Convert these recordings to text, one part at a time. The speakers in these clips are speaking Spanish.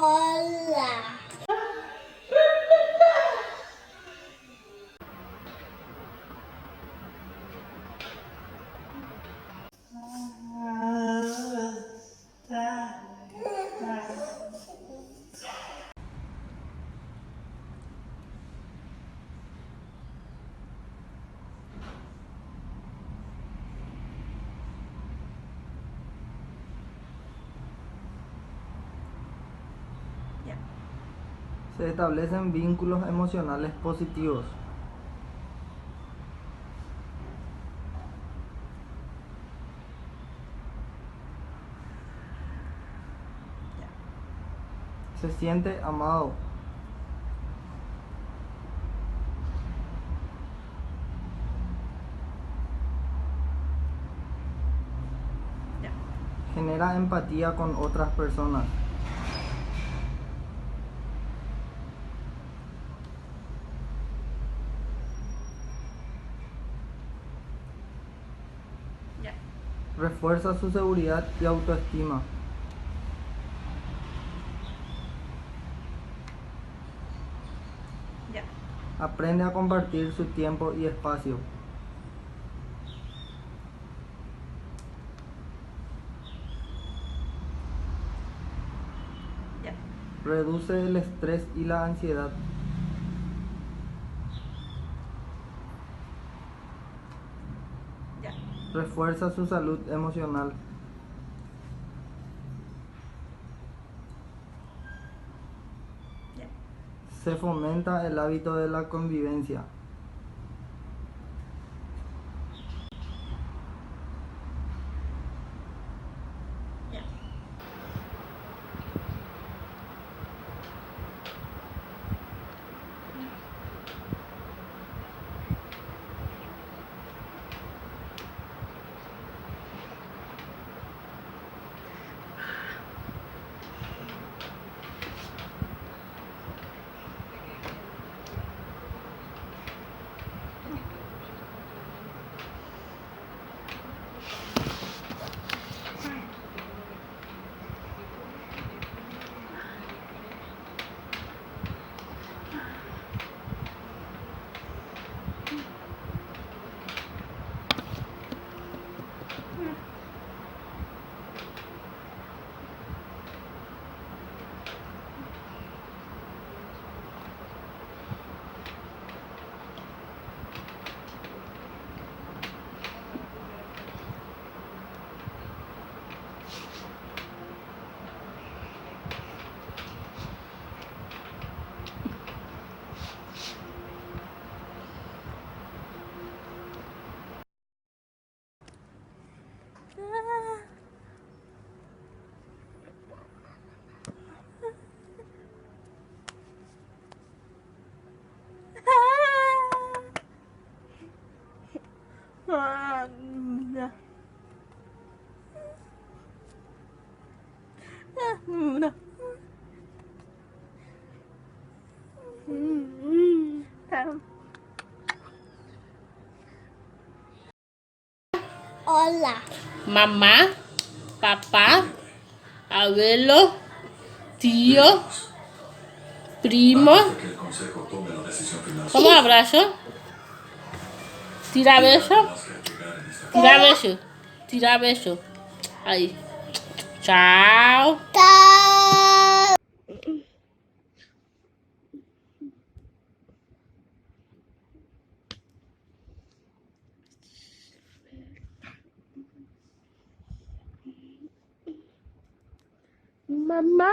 Hola. Se establecen vínculos emocionales positivos. Se siente amado. Genera empatía con otras personas. Refuerza su seguridad y autoestima. Aprende a compartir su tiempo y espacio. Reduce el estrés y la ansiedad. Refuerza su salud emocional. Se fomenta el hábito de la convivencia. Hola. Mamá, papá, abuelo, tío, primo. ¿Cómo abrazo? Tira beso. Tira beso. Tira beso. Ahí. Chao. Chao. Mamá.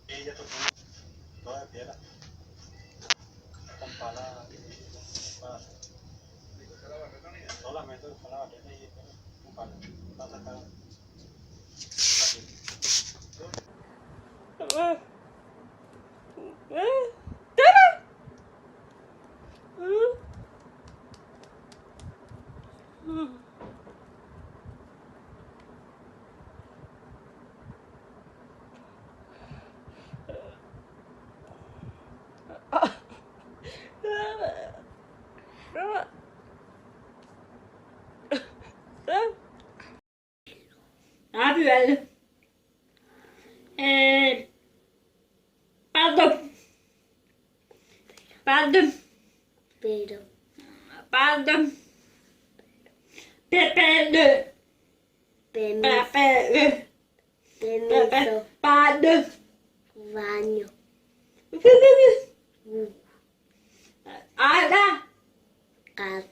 Ella tocó toda de piedra, con pala, solamente con la barrera y con pala, para sacar. Ne yapıyorsun? Pardon. Pardon. Pero. Pardon. Pepe. Permiso. Pepe. Permiso. Pardon. Baño. Ada. Casa.